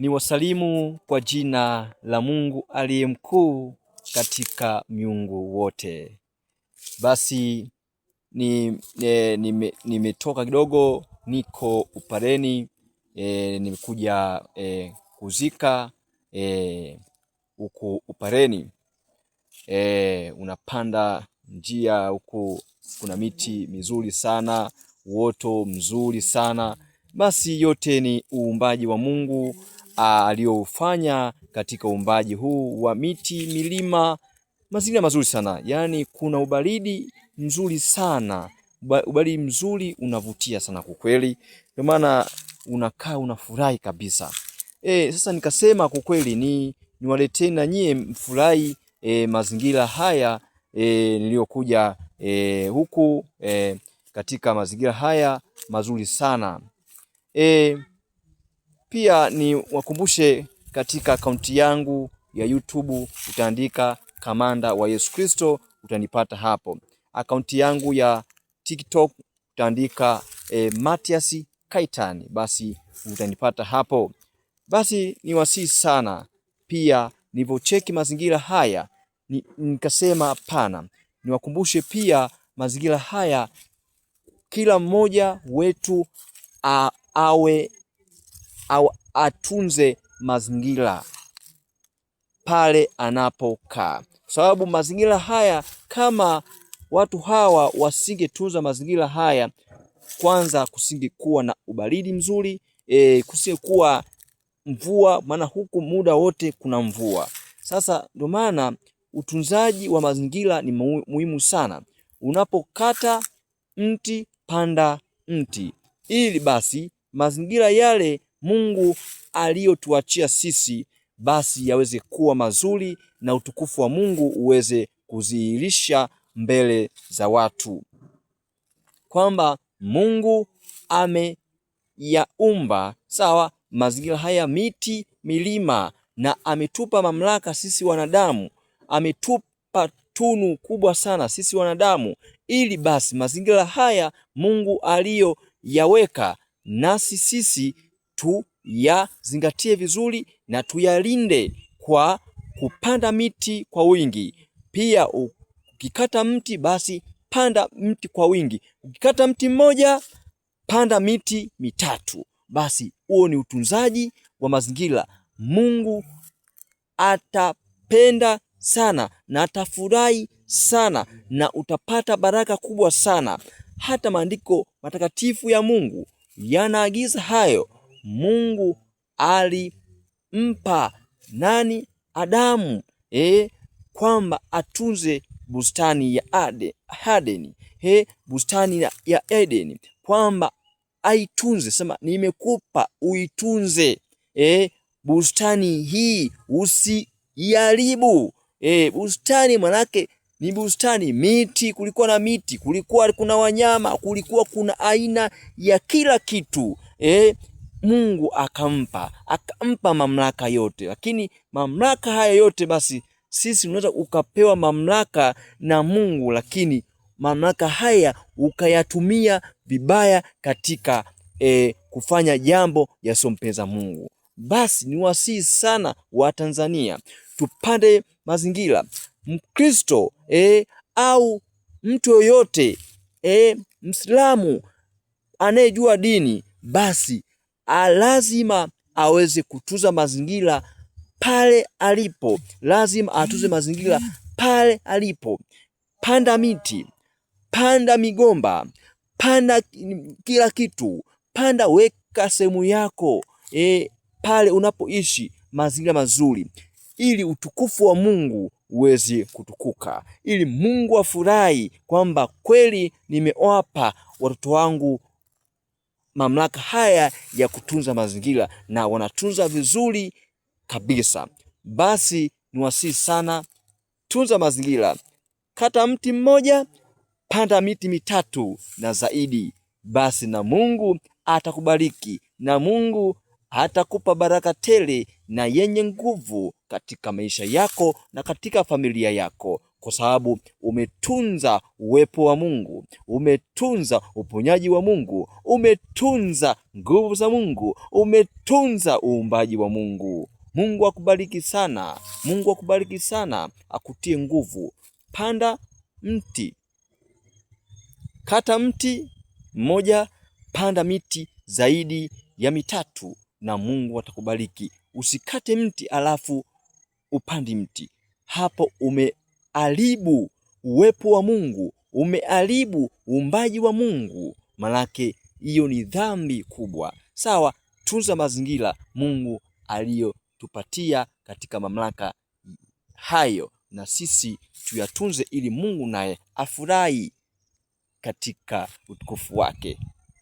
Ni wasalimu kwa jina la Mungu aliye mkuu katika miungu wote. Basi nimetoka kidogo, niko Upareni, nimekuja kuzika huku Upareni. Unapanda njia huku, kuna miti mizuri sana, uoto mzuri sana. Basi yote ni uumbaji wa Mungu aliofanya katika uumbaji huu wa miti, milima, mazingira mazuri sana. Yaani kuna ubaridi mzuri sana, ubaridi mzuri unavutia sana kwa kweli. Kwa maana unakaa unafurahi kabisa. Sasa nikasema kwa kweli niwaleteni na nyie mfurahi mazingira haya niliyokuja huku katika mazingira haya mazuri sana. Pia ni wakumbushe katika akaunti yangu ya YouTube utaandika Kamanda wa Yesu Kristo, utanipata hapo. Akaunti yangu ya TikTok utaandika Mathias Kaitan, basi utanipata hapo. Basi niwasihi sana pia nilipocheki mazingira haya nikasema hapana, niwakumbushe pia mazingira haya kila mmoja wetu atunze mazingira pale anapokaa, kwa sababu mazingira haya, kama watu hawa wasingetunza mazingira haya, kwanza kusingekuwa na ubaridi mzuri, kusingekuwa mvua, maana huku muda wote kuna mvua. Sasa ndio maana utunzaji wa mazingira ni muhimu sana. Unapokata mti, panda mti, ili basi mazingira yale Mungu aliyotuachia sisi basi yaweze kuwa mazuri na utukufu wa Mungu uweze kudhihirisha mbele za watu, kwamba Mungu ameyaumba sawa mazingira haya, miti, milima, na ametupa mamlaka sisi wanadamu, ametupa tunu kubwa sana sisi wanadamu, ili basi mazingira haya Mungu aliyoyaweka nasi sisi tuyazingatie vizuri na tuyalinde kwa kupanda miti kwa wingi. Pia ukikata mti, basi panda mti kwa wingi. Ukikata mti mmoja, panda miti mitatu. Basi huo ni utunzaji wa mazingira. Mungu atapenda sana na atafurahi sana na utapata baraka kubwa sana. Hata maandiko matakatifu ya Mungu yanaagiza hayo. Mungu alimpa nani? Adamu, kwamba atunze bustani ya Edeni, bustani ya Edeni, kwamba aitunze. Sema nimekupa uitunze bustani hii, usiharibu. Bustani manake ni bustani, miti, kulikuwa na miti, kulikuwa kuna wanyama, kulikuwa kuna aina ya kila kitu. Mungu akampa mamlaka yote. Lakini mamlaka haya yote, basi sisi unaweza ukapewa mamlaka na Mungu, lakini mamlaka haya ukayatumia vibaya katika kufanya jambo yasiyompendeza Mungu. Basi niwasihi sana wa Tanzania tupande mazingira. Mkristo au mtu yoyote Mwislamu anayejua dini, basi lazima aweze kutunza mazingira pale alipo. Lazima atunze mazingira pale alipo. Panda miti, panda migomba, panda kila kitu, panda, weka sehemu yako pale unapoishi mazingira mazuri, ili utukufu wa Mungu uweze kutukuka, ili Mungu afurahi kwamba kweli nimewapa watoto wangu mamlaka haya ya kutunza mazingira na wanatunza vizuri kabisa. Basi niwasihi sana, tunza mazingira. Kata mti mmoja, panda miti mitatu na zaidi. Basi na Mungu atakubariki, na Mungu atakupa baraka tele na yenye nguvu katika maisha yako na katika familia yako, kwa sababu umetunza uwepo wa Mungu, umetunza uponyaji wa Mungu, umetunza nguvu za Mungu, umetunza uumbaji wa Mungu. Mungu akubariki sana. Mungu akubariki sana, akutie nguvu. Panda mti, kata mti mmoja, panda miti zaidi ya 3 na Mungu atakubariki. Usikate mti alafu upandi mti. Hapo umeharibu uwepo wa Mungu, umeharibu uumbaji wa Mungu. Malaki hiyo ni dhambi kubwa. Sawa, tunza mazingira Mungu aliyotupatia katika mamlaka hayo, na sisi tuyatunze ili Mungu naye afurahi katika utukufu wake,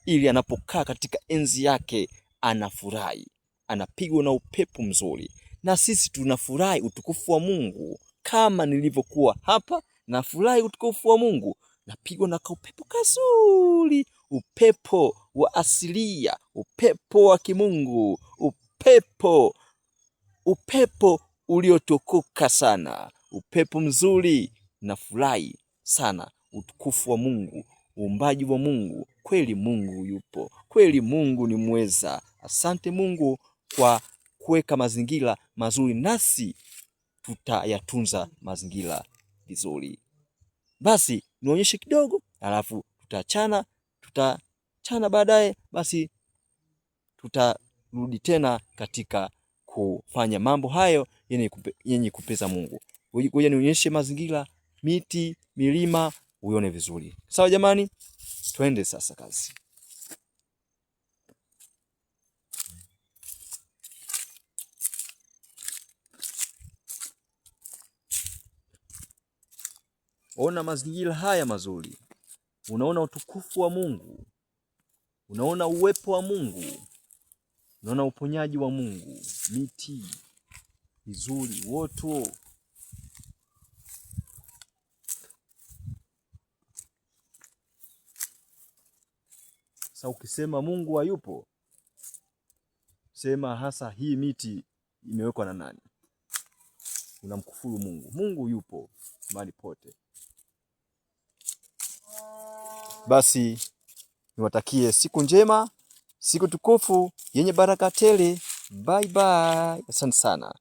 ili anapokaa katika enzi yake anafurahi, anapigwa na upepo mzuri, na sisi tunafurahi utukufu wa Mungu. Kama nilivyokuwa hapa nafurahi utukufu wa Mungu, napigwa na kaupepo kazuri, upepo wa asilia, upepo wa kimungu, upepo uliotukuka sana, upepo mzuri. Nafurahi sana utukufu wa Mungu, uumbaji wa Mungu. Kweli Mungu yupo, kweli Mungu ni mweza. Asante Mungu kwa kuweka mazingira mazuri, nasi tutayatunza mazingira vizuri. Basi nionyeshe kidogo, alafu tutachana baadaye. Basi tutarudi tena katika kufanya mambo hayo yenye kupeza Mungu. Ngoja nionyeshe mazingira, miti, milima, uione vizuri. Sawa jamani, twende sasa kazi. Ona mazingira haya mazuri, unaona utukufu wa Mungu, unaona uwepo wa Mungu, unaona uponyaji wa Mungu, miti vizuri, woto. Sasa ukisema Mungu hayupo, sema hasa hii miti imewekwa na nani? Unamkufuru Mungu. Mungu yupo mahali pote. Basi niwatakie siku njema, siku tukufu yenye baraka tele. Bye bye. Asante sana.